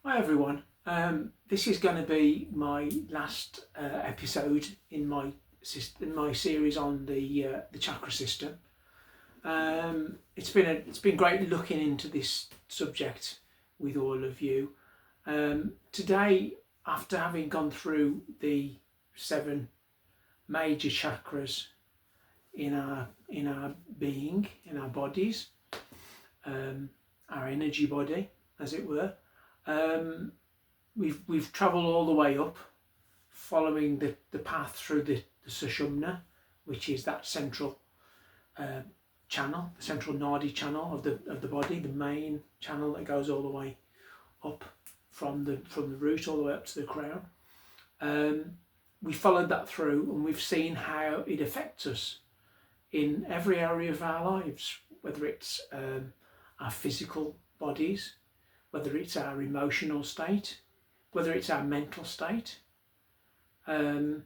Hi everyone. This is going to be my last episode in my series on the chakra system. It's been great looking into this subject with all of you. Today, after having gone through the 7 major chakras in our being, in our bodies, our energy body, as it were. We've travelled all the way up, following the path through the Sushumna, which is that central channel, the central nadi channel of the body, the main channel that goes all the way up from the root all the way up to the crown. We followed that through, and we've seen how it affects us in every area of our lives, whether it's our physical bodies, whether it's our emotional state, whether it's our mental state, whether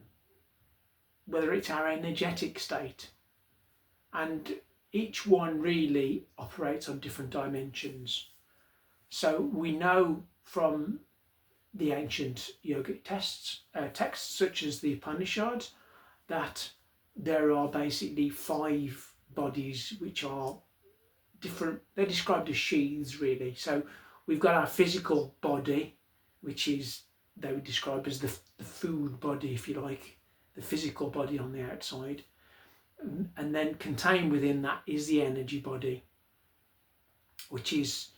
it's our energetic state. And each one really operates on different dimensions. So we know from the ancient yogic texts such as the Upanishads, that there are basically 5 bodies which are different. They're described as sheaths, really. So we've got our physical body, which is, they would describe as the food body, if you like, the physical body on the outside. And then contained within that is the energy body, which is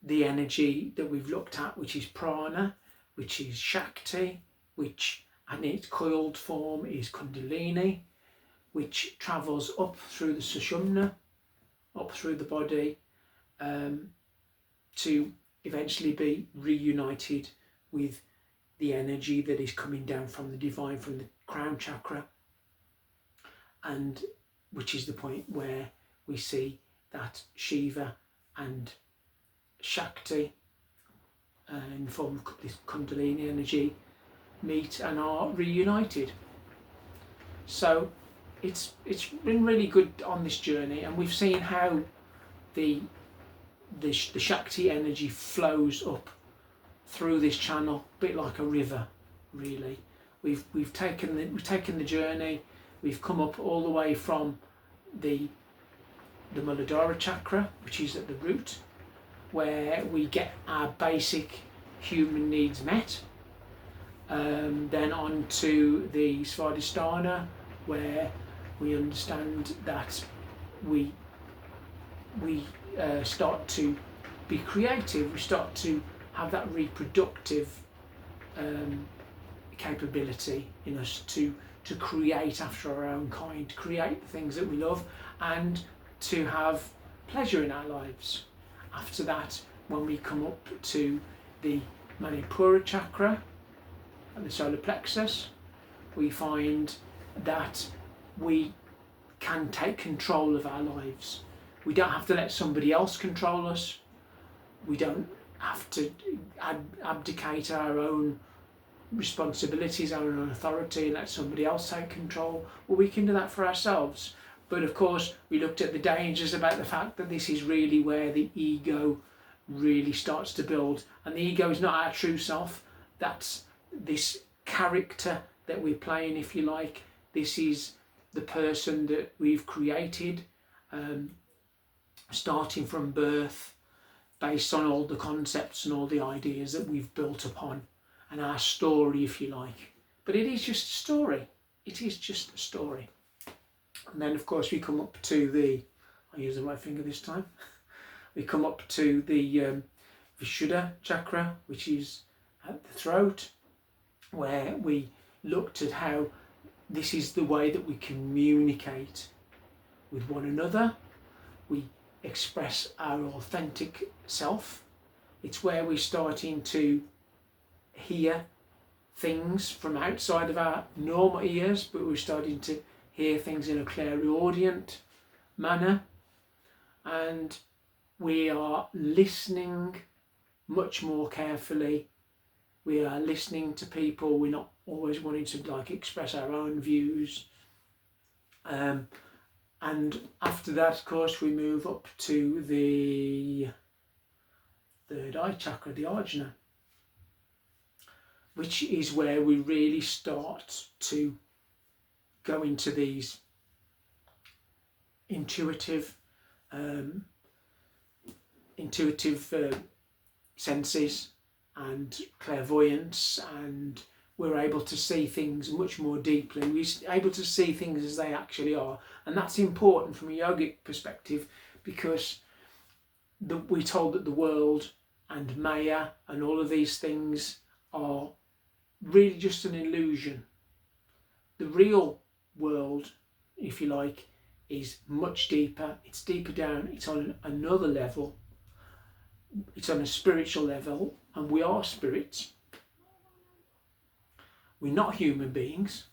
the energy that we've looked at, which is prana, which is Shakti, which in its coiled form is Kundalini, which travels up through the Sushumna, up through the body, to eventually be reunited with the energy that is coming down from the divine, from the crown chakra, and which is the point where we see that Shiva and Shakti, in the form of this Kundalini energy, meet and are reunited. So it's been really good on this journey, and we've seen how the Shakti energy flows up through this channel, a bit like a river, really. We've taken the journey. We've come up all the way from the Muladhara chakra, which is at the root, where we get our basic human needs met. Then on to the Svadhisthana, where we understand that we start to be creative. We start to have that reproductive capability in us to create after our own kind, to create the things that we love, and to have pleasure in our lives. After that, when we come up to the Manipura chakra and the solar plexus, we find that we can take control of our lives. We don't have to let somebody else control us. We don't have to abdicate our own responsibilities, our own authority, and let somebody else take control. Well, we can do that for ourselves. But of course, we looked at the dangers about the fact that this is really where the ego really starts to build. And the ego is not our true self. That's this character that we're playing, if you like. This is the person that we've created, starting from birth, based on all the concepts and all the ideas that we've built upon, and our story, if you like. But it is just a story. It is just a story. And then, of course, we come up to the, I'll use the right finger this time, we come up to the Vishuddha chakra, which is at the throat, where we looked at how this is the way that we communicate with one another. We express our authentic self. It's where we're starting to hear things from outside of our normal ears, but we're starting to hear things in a clairaudient manner, and we are listening much more carefully. We are listening to people. We're not always wanting to express our own views. And after that, of course, we move up to the third eye chakra, the Ajna, which is where we really start to go into these intuitive senses and clairvoyance, and we're able to see things much more deeply. We're able to see things as they actually are, and that's important from a yogic perspective, because we're told that the world and Maya and all of these things are really just an illusion. The real world, if you like, is much deeper. It's deeper down. It's on another level. It's on a spiritual level, and we are spirits. We're not human beings.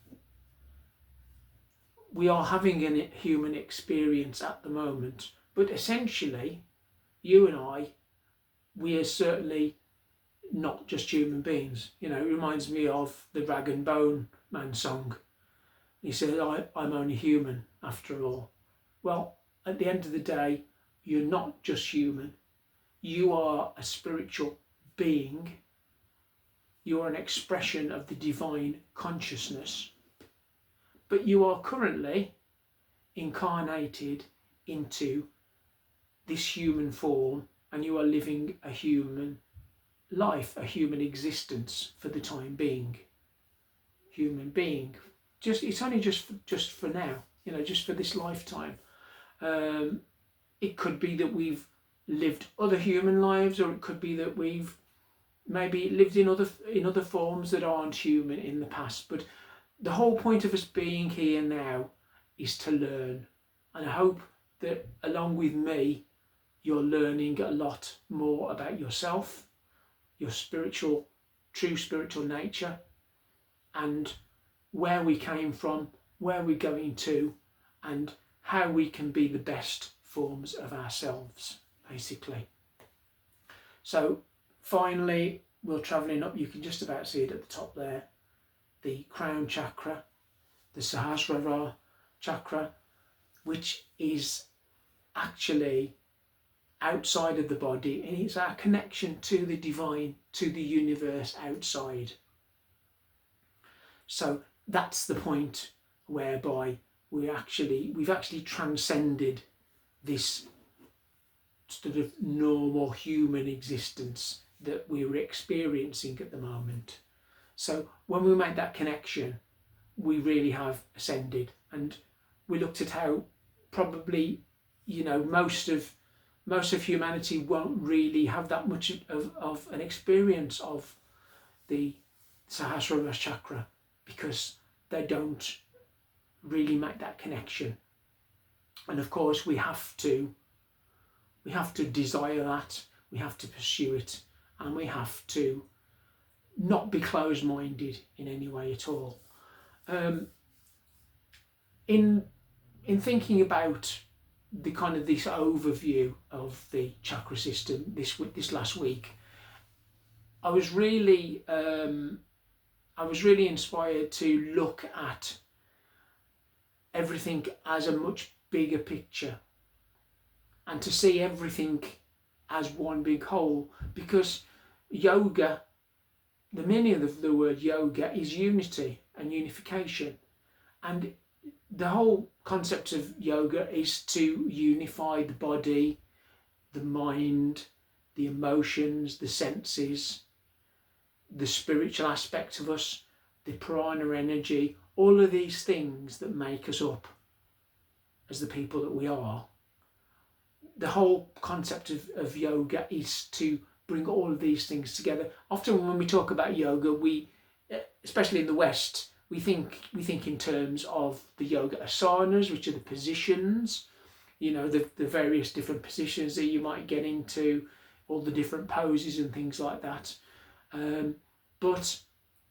We are having a human experience at the moment, but essentially, you and I, we are certainly not just human beings. You know, it reminds me of the Rag and Bone Man song. He said, I'm only human after all. Well, at the end of the day, you're not just human. You are a spiritual being. You are an expression of the divine consciousness. But you are currently incarnated into this human form, and you are living a human life, a human existence for the time being. Human being. It's only just for now, you know, just for this lifetime. It could be that we've lived other human lives, or it could be that we've maybe lived in other forms that aren't human in the past. But the whole point of us being here now is to learn, and I hope that along with me, you're learning a lot more about yourself, your true spiritual nature, and where we came from, where we're going to, and how we can be the best forms of ourselves, basically. So finally, we're travelling up, you can just about see it at the top there, the crown chakra, the Sahasrara chakra, which is actually outside of the body, and it's our connection to the divine, to the universe outside. So that's the point whereby we've actually transcended this sort of normal human existence that we're experiencing at the moment. So when we make that connection, we really have ascended. And we looked at how probably, you know, most of humanity won't really have that much of an experience of the Sahasrara chakra, because they don't really make that connection. And of course we have to desire that, we have to pursue it, and we have to not be closed-minded in any way at all. In thinking about the kind of this overview of the chakra system this last week, I was really inspired to look at everything as a much bigger picture, and to see everything as one big whole, because yoga, the meaning of the word yoga is unity and unification, and the whole concept of yoga is to unify the body, the mind, the emotions, the senses, the spiritual aspect of us, the prana energy, all of these things that make us up as the people that we are. The whole concept of yoga is to bring all of these things together. Often when we talk about yoga, we, especially in the West, we think in terms of the yoga asanas, which are the positions, you know, the various different positions that you might get into, all the different poses and things like that. But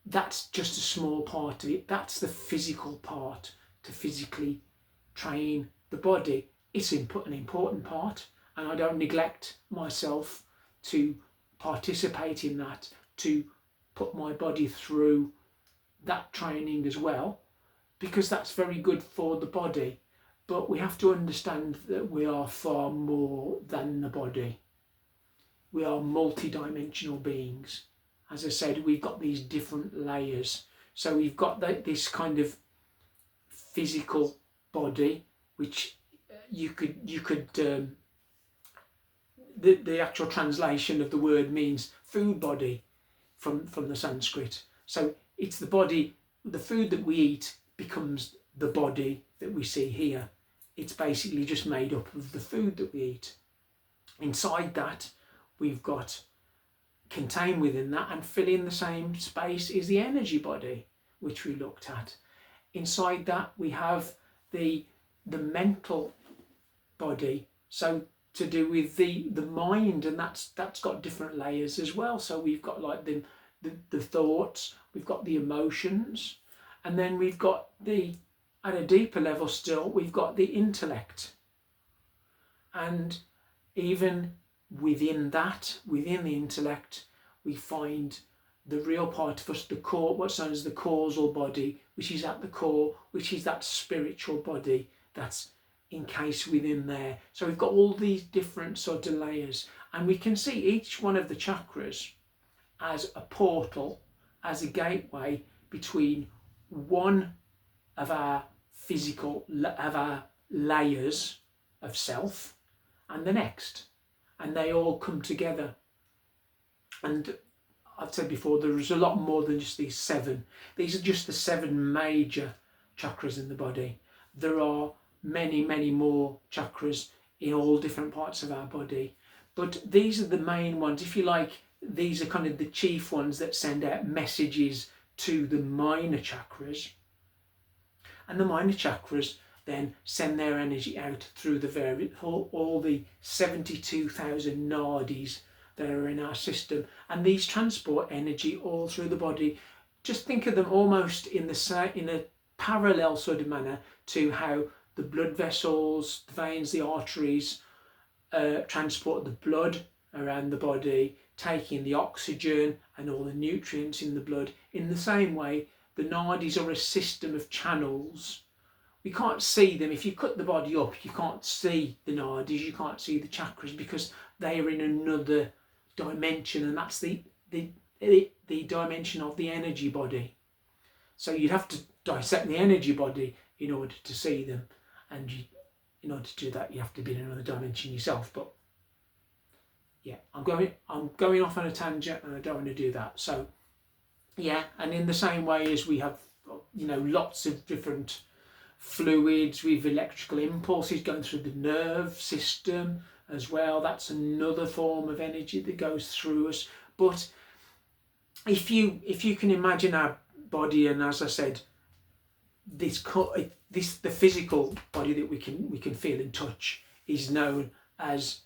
that's just a small part of it. That's the physical part, to physically train the body. It's an important part, and I don't neglect myself to participate in that, to put my body through that training as well, because that's very good for the body. But we have to understand that we are far more than the body. We are multi-dimensional beings. as I said, we've got these different layers. So we've got this kind of physical body, which you could the actual translation of the word means food body from the Sanskrit. So it's the body, the food that we eat becomes the body that we see here. It's basically just made up of the food that we eat. Inside that, we've got, contained within that and filling the same space is the energy body, which we looked at. Inside that, we have the mental body, so to do with the mind, and that's got different layers as well. So we've got like the thoughts, we've got the emotions, and then we've got at a deeper level still, we've got the intellect. And even within that, within the intellect, we find the real part of us, the core, what's known as the causal body, which is at the core, which is that spiritual body that's encased within there. So we've got all these different sort of layers, and we can see each one of the chakras as a portal, as a gateway between one of our layers of self and the next, and they all come together. And I've said before, there is a lot more than just these 7. These are just the 7 major chakras in the body. There are many, many more chakras in all different parts of our body, but these are the main ones. If you like, these are kind of the chief ones that send out messages to the minor chakras, and the minor chakras then send their energy out through all the 72,000 nadis that are in our system, and these transport energy all through the body. Just think of them almost in a parallel sort of manner to how the blood vessels, the veins, the arteries transport the blood around the body, taking the oxygen and all the nutrients in the blood. In the same way, the nadis are a system of channels. We can't see them. If you cut the body up, you can't see the nadis, you can't see the chakras, because they are in another dimension, and that's the dimension of the energy body. So you'd have to dissect the energy body in order to see them, and in order to do that, you have to be in another dimension yourself. But yeah, I'm going off on a tangent, and I don't want to do that. So yeah, and in the same way as we have, lots of different fluids with electrical impulses going through the nerve system as well. That's another form of energy that goes through us. But if you can imagine our body, and as I said, the physical body that we can feel and touch is known as,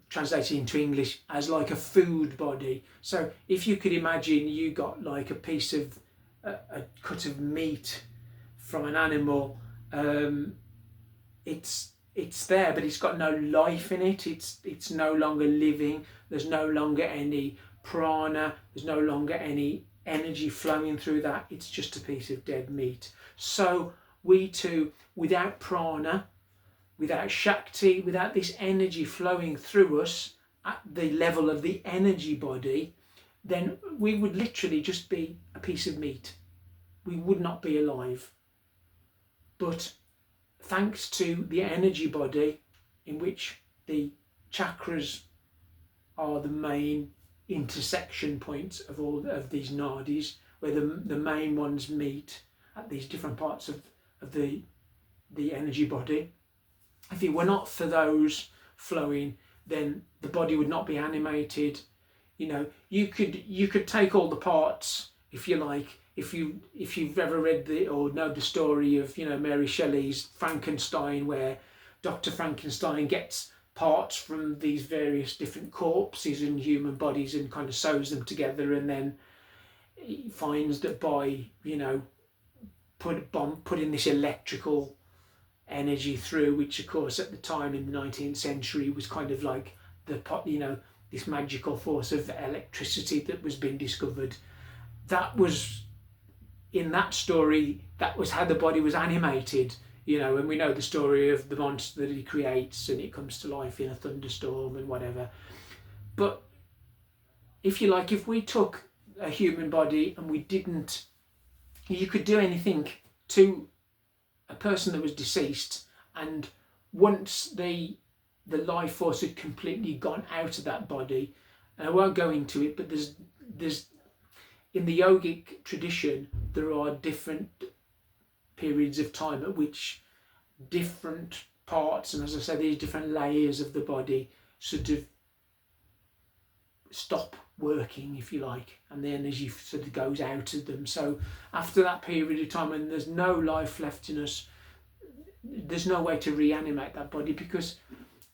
translated into English, as like a food body. So if you could imagine you got like a piece of a cut of meat from an animal, it's there, but it's got no life in it. It's no longer living. There's no longer any prana. There's no longer any energy flowing through that. It's just a piece of dead meat. So we too, without prana, without Shakti, without this energy flowing through us at the level of the energy body, then we would literally just be a piece of meat. We would not be alive. But thanks to the energy body, in which the chakras are the main intersection points of all of these nadis, where the main ones meet at these different parts of the energy body. If it were not for those flowing, then the body would not be animated. You could take all the parts, if you like. If you've ever read or know the story of Mary Shelley's Frankenstein, where Dr. Frankenstein gets parts from these various different corpses in human bodies and kind of sews them together, and then he finds that by putting this electrical energy through, which of course at the time in the 19th century was kind of like this magical force of electricity that was being discovered. That was, in that story, that was how the body was animated, and we know the story of the monster that he creates and it comes to life in a thunderstorm and whatever. But if you like, if we took a human body and we didn't, you could do anything to a person that was deceased, and once the life force had completely gone out of that body, and I won't go into it, but there's in the yogic tradition there are different periods of time at which different parts, and as I said, these different layers of the body sort of stop working, if you like, and the energy sort of goes out of them. So after that period of time, and there's no life left in us, there's no way to reanimate that body, because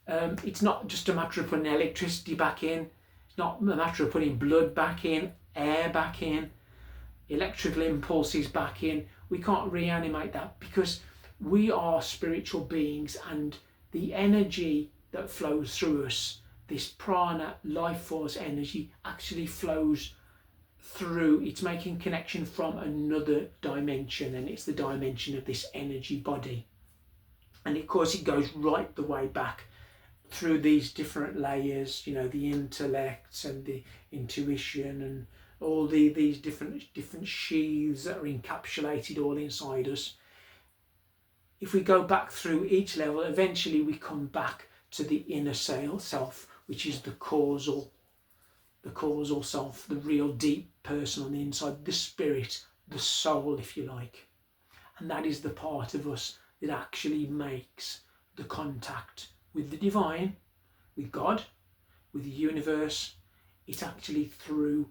it's not just a matter of putting electricity back in, it's not a matter of putting blood back in, air back in, electrical impulses back in. We can't reanimate that, because we are spiritual beings, and the energy that flows through us, this prana, life force energy, actually flows through, it's making connection from another dimension, and it's the dimension of this energy body. And of course it goes right the way back through these different layers, you know, the intellect and the intuition and all these different sheaths that are encapsulated all inside us. If we go back through each level, eventually we come back to the inner self, which is the causal self, the real deep person on the inside, the spirit, the soul, if you like. And that is the part of us that actually makes the contact with the divine, with God, with the universe. It's actually through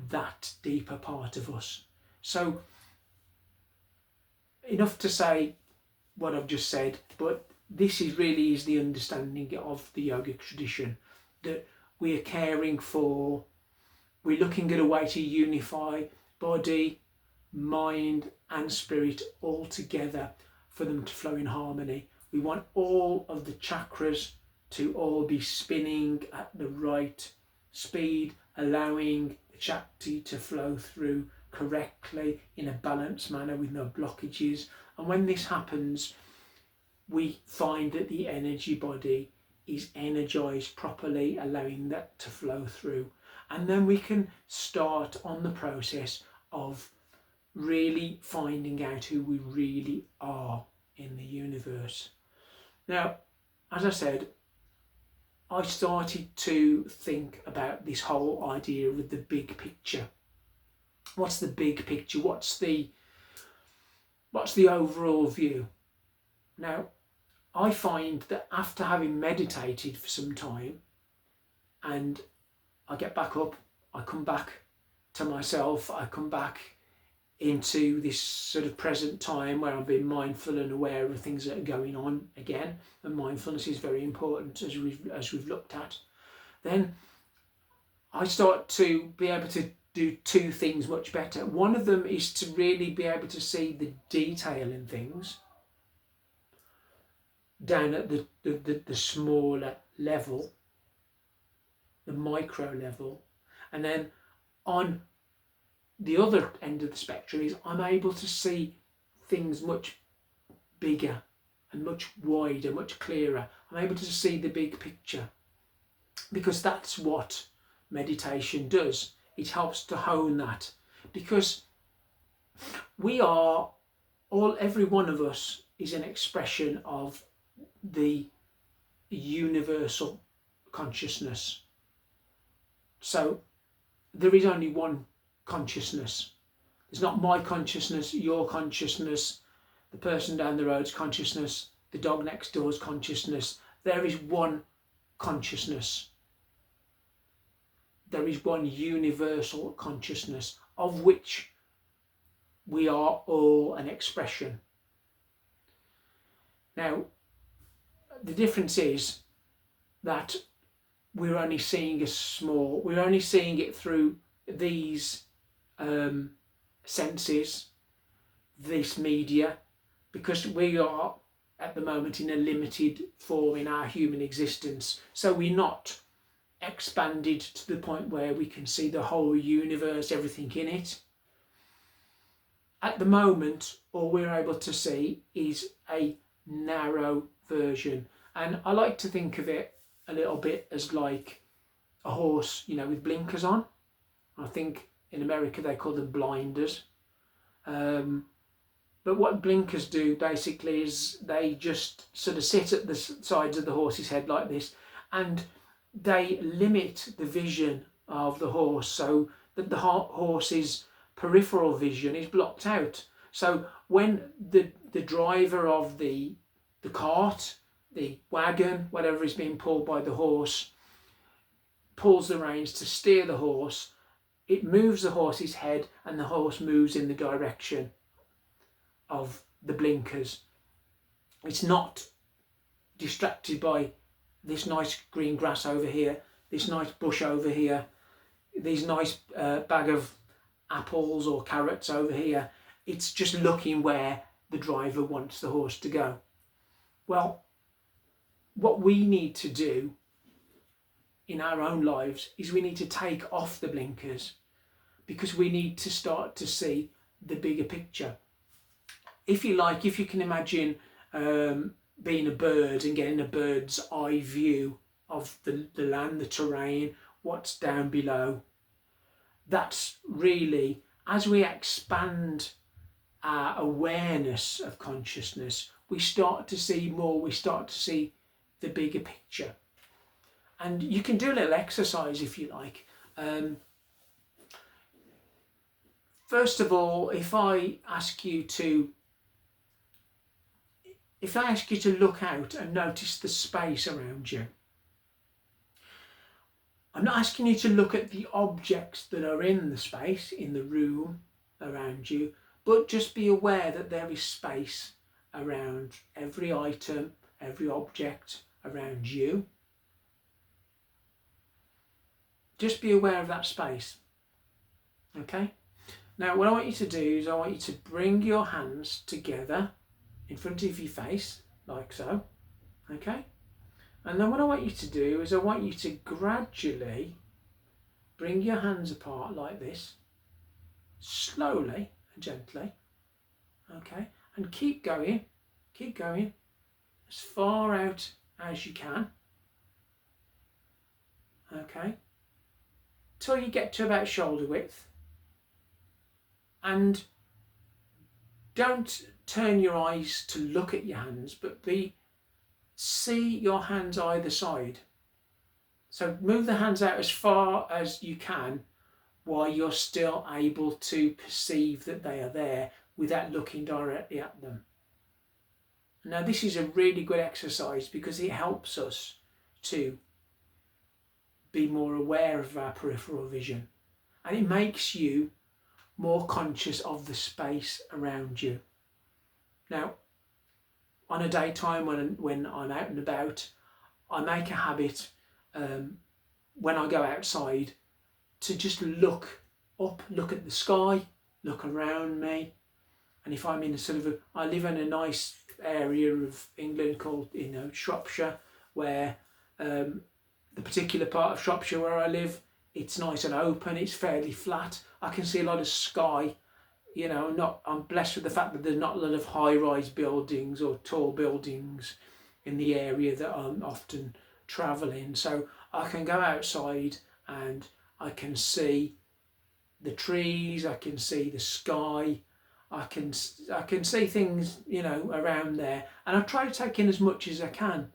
that deeper part of us. So enough to say what I've just said, but this is really the understanding of the yogic tradition, that we are caring for, we're looking at a way to unify body, mind and spirit all together for them to flow in harmony. We want all of the chakras to all be spinning at the right speed, allowing the Shakti to flow through correctly in a balanced manner with no blockages. And when this happens, we find that the energy body is energized properly, allowing that to flow through. And then we can start on the process of really finding out who we really are in the universe. Now, as I said, I started to think about this whole idea of the big picture. What's the big picture? What's the overall view? Now, I find that after having meditated for some time, and I get back up, I come back to myself, I come back into this sort of present time where I'm being mindful and aware of things that are going on again, and mindfulness is very important as we've looked at. Then I start to be able to do two things much better. One of them is to really be able to see the detail in things down at the smaller level, the micro level, and then on the other end of the spectrum is I'm able to see things much bigger and much wider, much clearer. I'm able to see the big picture, because that's what meditation does. It helps to hone that, because every one of us is an expression of the universal consciousness. So there is only one consciousness. It's not my consciousness, your consciousness, the person down the road's consciousness, the dog next door's consciousness. There is one consciousness. There is one universal consciousness of which we are all an expression. Now, the difference is that we're only seeing it through these senses, this media, because we are at the moment in a limited form in our human existence. So we're not expanded to the point where we can see the whole universe, everything in it. At the moment, all we're able to see is a narrow version. And I like to think of it a little bit as like a horse, with blinkers on. I think In America, they call them blinders. But what blinkers do basically is they just sort of sit at the sides of the horse's head like this, and they limit the vision of the horse so that the horse's peripheral vision is blocked out. So when the driver of the cart, the wagon, whatever is being pulled by the horse, pulls the reins to steer the horse, it moves the horse's head and the horse moves in the direction of the blinkers. It's not distracted by this nice green grass over here, this nice bush over here, these nice bag of apples or carrots over here. It's just looking where the driver wants the horse to go. Well, what we need to do in our own lives is we need to take off the blinkers, because we need to start to see the bigger picture. If you like, if you can imagine being a bird and getting a bird's eye view of the land, the terrain, what's down below, that's really, as we expand our awareness of consciousness, we start to see more, we start to see the bigger picture. And you can do a little exercise if you like. First of all, if I ask you to look out and notice the space around you, I'm not asking you to look at the objects that are in the space, in the room around you, but just be aware that there is space around every item, every object around you. Just be aware of that space. Okay? Now, what I want you to do is I want you to bring your hands together in front of your face, like so. Okay? And then what I want you to do is I want you to gradually bring your hands apart like this, slowly and gently. Okay? And keep going as far out as you can. Okay? Till you get to about shoulder width. And don't turn your eyes to look at your hands, but see your hands either side. So move the hands out as far as you can while you're still able to perceive that they are there without looking directly at them. Now, this is a really good exercise because it helps us to be more aware of our peripheral vision, and it makes you more conscious of the space around you. Now, on a daytime when I'm out and about, I make a habit when I go outside to just look up, look at the sky, look around me. And if I'm in I live in a nice area of England called, Shropshire, where the particular part of Shropshire where I live, it's nice and open, it's fairly flat. I can see a lot of sky. I'm blessed with the fact that there's not a lot of high-rise buildings or tall buildings in the area that I'm often travelling. So I can go outside and I can see the trees, I can see the sky, I can see things, around there. And I try to take in as much as I can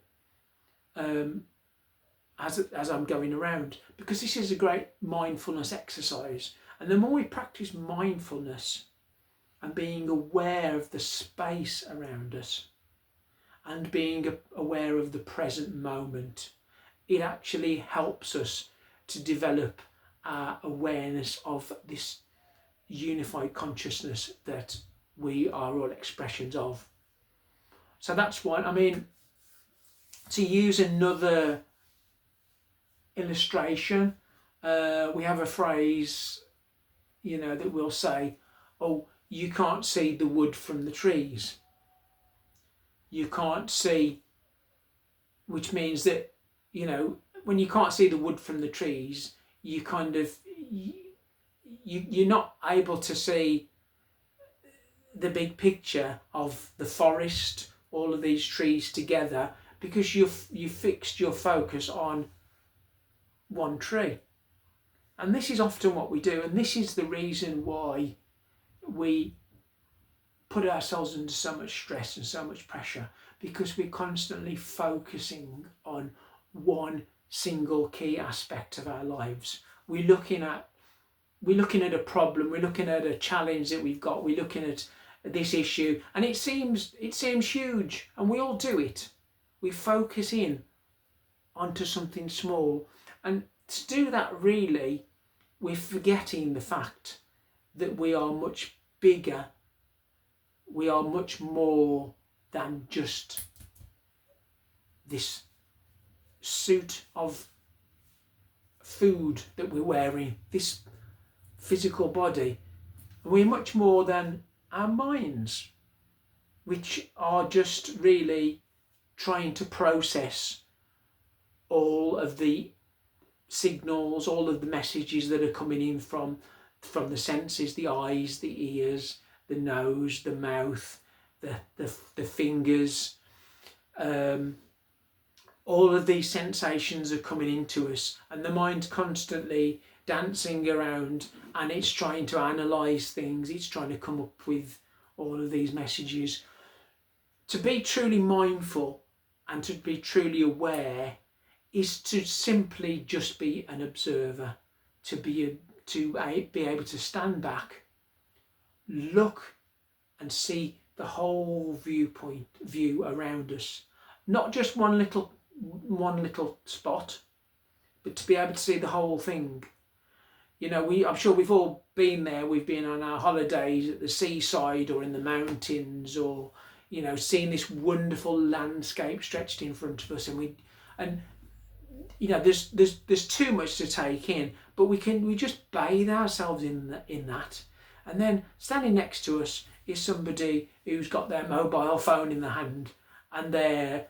as I'm going around, because this is a great mindfulness exercise. And the more we practice mindfulness and being aware of the space around us and being aware of the present moment, it actually helps us to develop our awareness of this unified consciousness that we are all expressions of. So that's one. To use another illustration, we have a phrase, that we'll say, oh, you can't see the wood from the trees. You can't see, which means that, when you can't see the wood from the trees, you you're not able to see the big picture of the forest, all of these trees together, because you fixed your focus on one tree. And this is often what we do, and this is the reason why we put ourselves under so much stress and so much pressure, because we're constantly focusing on one single key aspect of our lives. We're looking at a problem, we're looking at a challenge that we've got, we're looking at this issue, and it seems huge, and we all do it. We focus in onto something small, and to do that, really, we're forgetting the fact that we are much bigger. We are much more than just this suit of food that we're wearing, this physical body. We're much more than our minds, which are just really trying to process all of the signals, all of the messages that are coming in from the senses, the eyes, the ears, the nose, the mouth, the fingers. All of these sensations are coming into us, and the mind's constantly dancing around, and it's trying to analyse things, it's trying to come up with all of these messages. To be truly mindful and to be truly aware is to simply just be an observer, to be able to stand back, look and see the whole view around us, not just one little spot, but to be able to see the whole thing. You know, I'm sure we've all been there. We've been on our holidays at the seaside or in the mountains, or you know, seeing this wonderful landscape stretched in front of us, and you know, there's too much to take in, but we just bathe ourselves in that. And then standing next to us is somebody who's got their mobile phone in the hand, and they're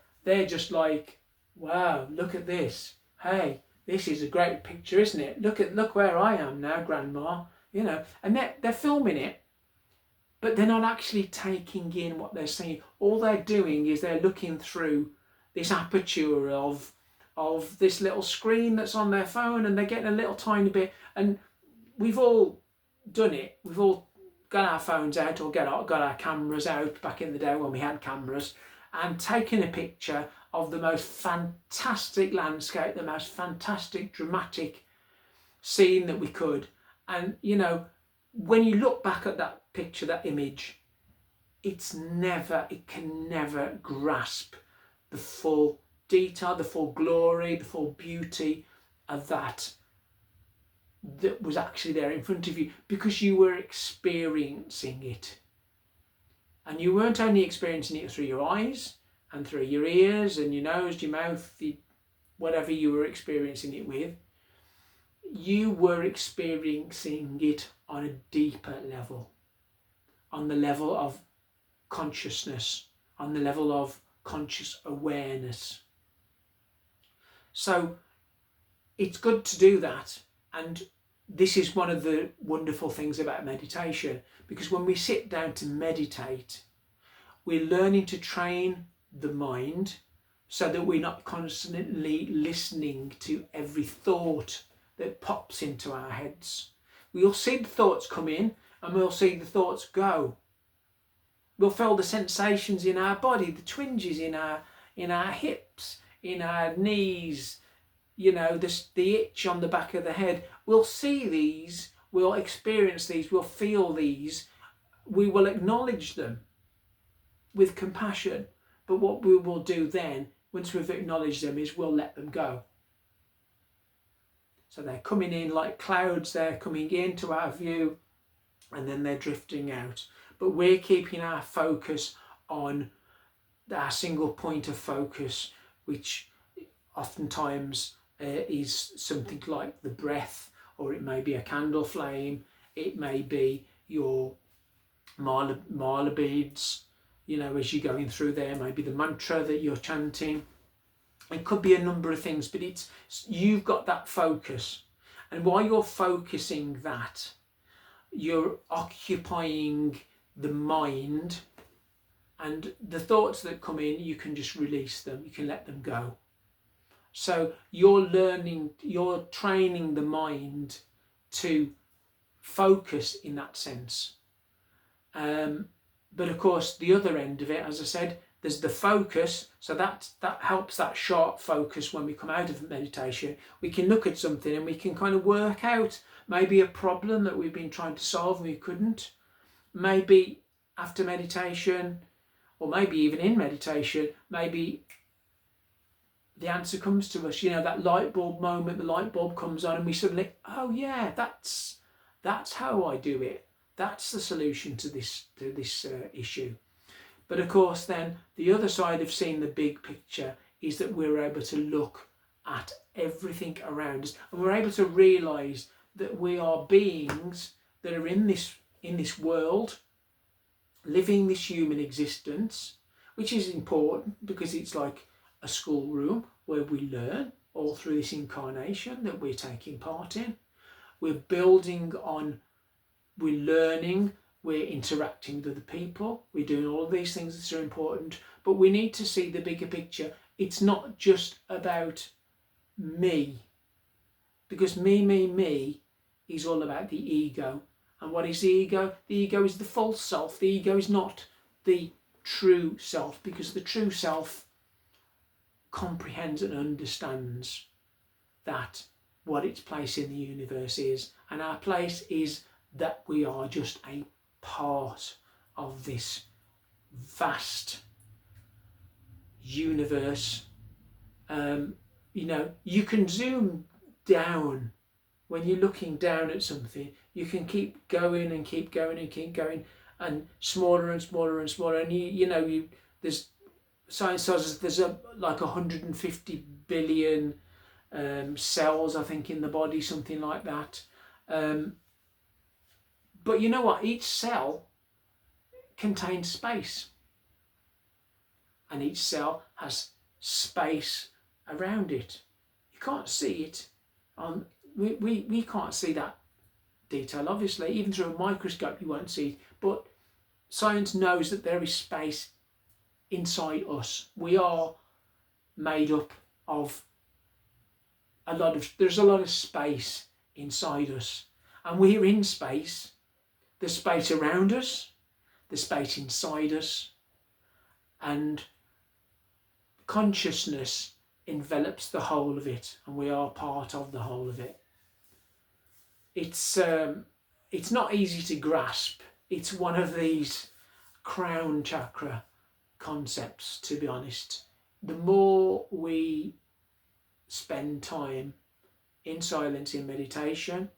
just like, wow, look at this. Hey, this is a great picture, isn't it? Look where I am now, Grandma. You know, and they're filming it, but they're not actually taking in what they're seeing. All they're doing is they're looking through this aperture of this little screen that's on their phone, and they're getting a little tiny bit. And we've all done it. We've all got our phones out, or got our cameras out back in the day when we had cameras, and taken a picture of the most fantastic landscape, the most fantastic dramatic scene that we could. And you know, when you look back at that picture, that image, it can never grasp the full detail, the full glory, the full beauty of that was actually there in front of you, because you were experiencing it. And you weren't only experiencing it through your eyes and through your ears and your nose, your mouth, whatever you were experiencing it with. You were experiencing it on a deeper level, on the level of consciousness, on the level of conscious awareness. So it's good to do that. And this is one of the wonderful things about meditation, because when we sit down to meditate, we're learning to train the mind so that we're not constantly listening to every thought that pops into our heads. We'll see the thoughts come in and we'll see the thoughts go. We'll feel the sensations in our body, the twinges in our hips, in our knees, you know, the itch on the back of the head. We'll see these, we'll experience these, we'll feel these, we will acknowledge them with compassion. But what we will do then, once we've acknowledged them, is we'll let them go. So they're coming in like clouds, they're coming into our view, and then they're drifting out. But we're keeping our focus on our single point of focus, which oftentimes is something like the breath, or it may be a candle flame, it may be your mala beads, you know, as you're going through there, maybe the mantra that you're chanting. It could be a number of things, but you've got that focus. And while you're focusing that, you're occupying the mind, and the thoughts that come in, you can just release them, you can let them go. So you're training the mind to focus in that sense. But of course, the other end of it, as I said, there's the focus. So that helps that sharp focus when we come out of meditation. We can look at something and we can kind of work out maybe a problem that we've been trying to solve and we couldn't. Maybe after meditation, or maybe even in meditation, maybe the answer comes to us, that light bulb moment, the light bulb comes on and we suddenly, oh yeah, that's how I do it. That's the solution to this issue. But of course then the other side of seeing the big picture is that we're able to look at everything around us and we're able to realise that we are beings that are in this world, living this human existence, which is important because it's like a schoolroom where we learn all through this incarnation that we're taking part in. We're building on, we're learning, we're interacting with other people, we're doing all of these things that are important, but we need to see the bigger picture. It's not just about me, because me is all about the ego. And what is the ego? The ego is the false self. The ego is not the true self, because the true self comprehends and understands that what its place in the universe is. And our place is that we are just a part of this vast universe. You can zoom down. When you're looking down at something, you can keep going and keep going and keep going, and smaller and smaller and smaller. And there's science says there's like 150 billion cells, I think, in the body, something like that. But you know what? Each cell contains space, and each cell has space around it. You can't see it on. We can't see that detail, obviously. Even through a microscope you won't see it, but science knows that there is space inside us. We are made up of there's a lot of space inside us, and we're in space. There's space around us, there's space inside us, and consciousness envelops the whole of it, and we are part of the whole of it. It's not easy to grasp. It's one of these crown chakra concepts, to be honest. The more we spend time in silence, in meditation,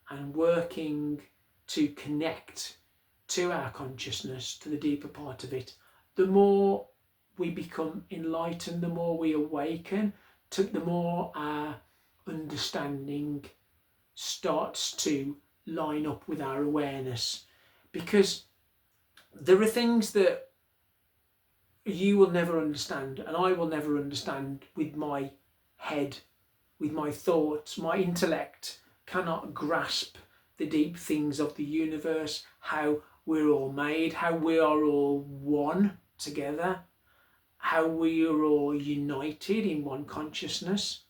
and working to connect to our consciousness, to the deeper part of it, the more we become enlightened, the more we awaken, the more our understanding starts to line up with our awareness. Because there are things that you will never understand, and I will never understand with my head, with my thoughts. My intellect cannot grasp the deep things of the universe, how we're all made, how we are all one together, how we are all united in one consciousness.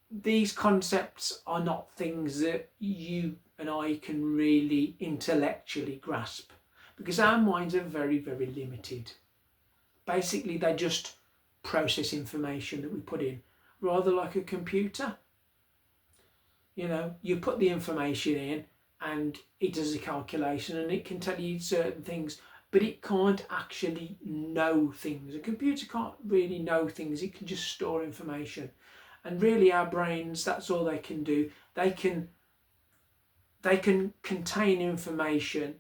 These concepts are not things that you and I can really intellectually grasp, because our minds are very, very limited. Basically, they just process information that we put in, rather like a computer. You put the information in and it does a calculation and it can tell you certain things, but it can't actually know things. A computer can't really know things, it can just store information. And really our brains, that's all they can do. They can contain information,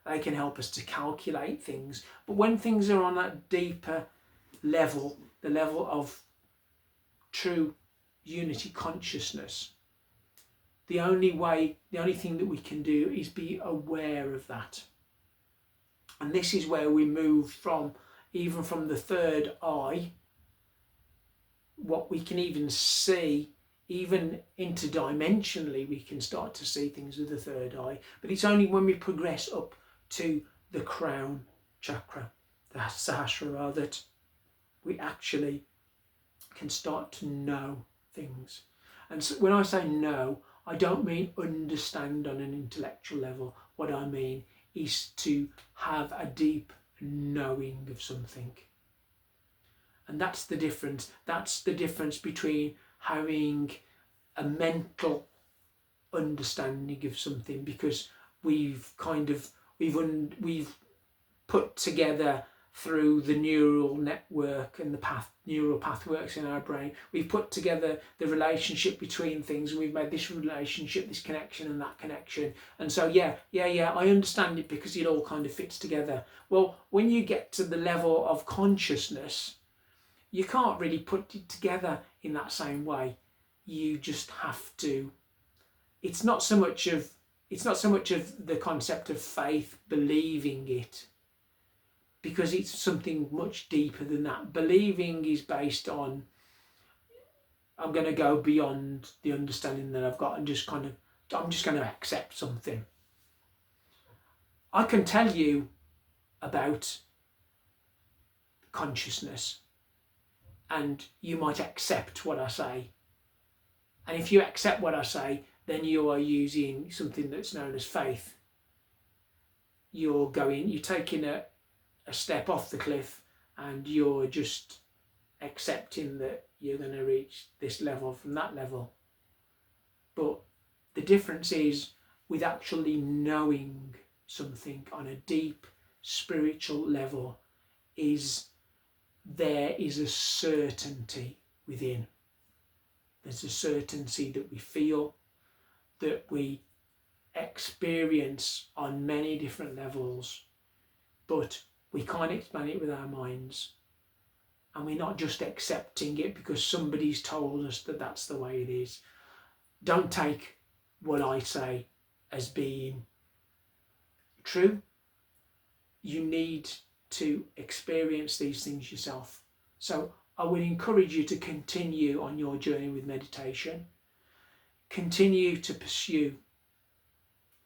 they can help us to calculate things. But when things are on that deeper level, the level of true unity consciousness, the only thing that we can do is be aware of that. And this is where we move from, even from the third eye, what we can even see, even interdimensionally, we can start to see things with the third eye. But it's only when we progress up to the crown chakra, the Sahasrara, that we actually can start to know things. And so when I say know, I don't mean understand on an intellectual level. What I mean is to have a deep knowing of something. And that's the difference. That's the difference between having a mental understanding of something, because we've put together through the neural network and the neural pathworks in our brain, we've put together the relationship between things, and we've made this relationship, this connection and that connection. And so yeah, I understand it because it all kind of fits together. Well, when you get to the level of consciousness, you can't really put it together in that same way. You just have to. It's not so much of the concept of faith, believing it, because it's something much deeper than that. Believing is based on, I'm going to go beyond the understanding that I've got and I'm just going to accept something. I can tell you about consciousness, and you might accept what I say. And if you accept what I say, then you are using something that's known as faith. You're taking a step off the cliff, and you're just accepting that you're going to reach this level from that level. But the difference is with actually knowing something on a deep spiritual level, there is a certainty within. There's a certainty that we feel, that we experience on many different levels, but we can't explain it with our minds. And we're not just accepting it because somebody's told us that that's the way it is. Don't take what I say as being true. You need to experience these things yourself. So I would encourage you to continue on your journey with meditation. Continue to pursue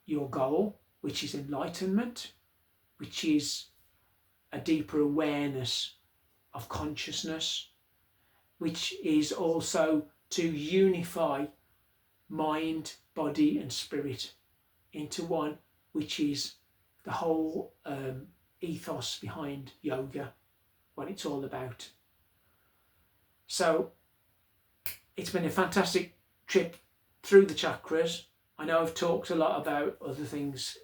your goal, which is enlightenment, which is a deeper awareness of consciousness, which is also to unify mind, body and spirit into one, which is the whole ethos behind yoga, what it's all about. So it's been a fantastic trip through the chakras. I know I've talked a lot about other things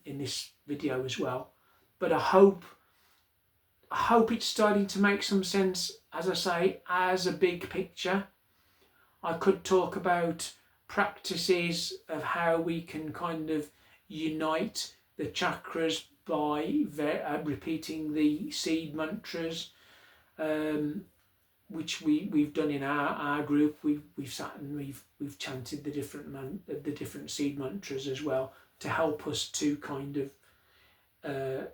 in this video as well, but I hope it's starting to make some sense, as I say, as a big picture. I could talk about practices of how we can kind of unite the chakras by repeating the seed mantras, which we've done in our group. We've sat and we've chanted the different seed mantras as well, to help us to kind of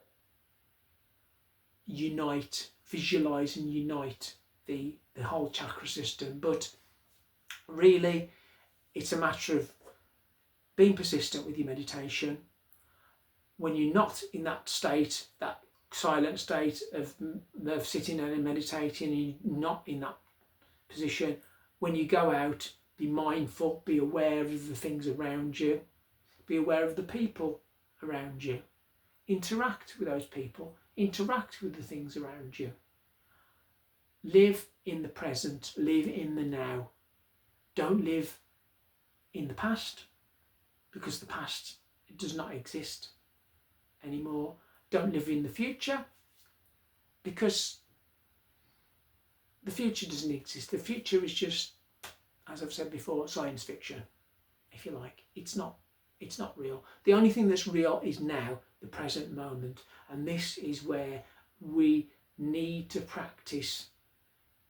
visualize and unite the whole chakra system. But really, it's a matter of being persistent with your meditation. When you're not in that state, that silent state of sitting and meditating, and you're not in that position, when you go out, be mindful, be aware of the things around you, be aware of the people around you, interact with those people, interact with the things around you. Live in the present, live in the now. Don't live in the past, because the past does not exist anymore. Don't live in the future, because the future doesn't exist. The future is just, as I've said before, science fiction, if you like. It's not real. The only thing that's real is now, the present moment. And this is where we need to practice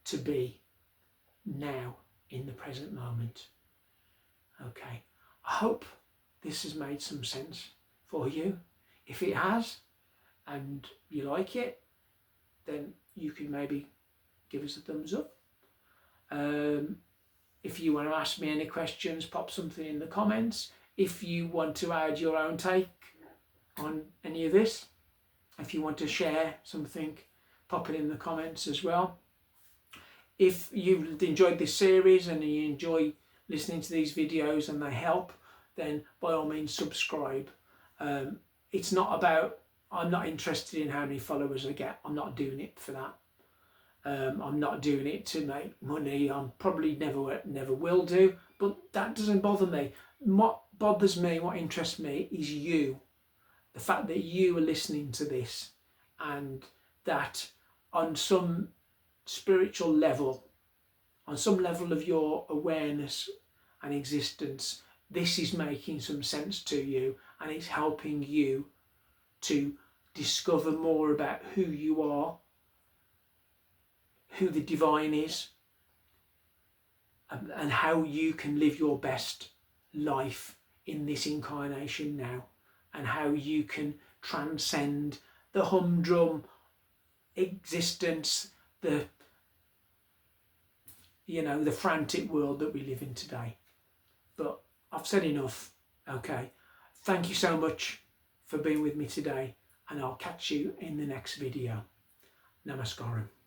to be now, in the present moment. Okay, I hope this has made some sense for you. If it has, and you like it, then you can maybe give us a thumbs up. If you want to ask me any questions, pop something in the comments. If you want to add your own take on any of this, if you want to share something, pop it in the comments as well. If you've enjoyed this series and you enjoy listening to these videos and they help, then by all means subscribe. It's not about, I'm not interested in how many followers I get. I'm not doing it for that. I'm not doing it to make money. I'm probably never will do, but that doesn't bother me. What bothers me, what interests me is you. The fact that you are listening to this, and that on some spiritual level, on some level of your awareness and existence, this is making some sense to you, and it's helping you to discover more about who you are, who the divine is, and how you can live your best life in this incarnation now, and how you can transcend the humdrum existence, the frantic world that we live in today. But I've said enough. Okay, thank you so much for being with me today, and I'll catch you in the next video. Namaskaram.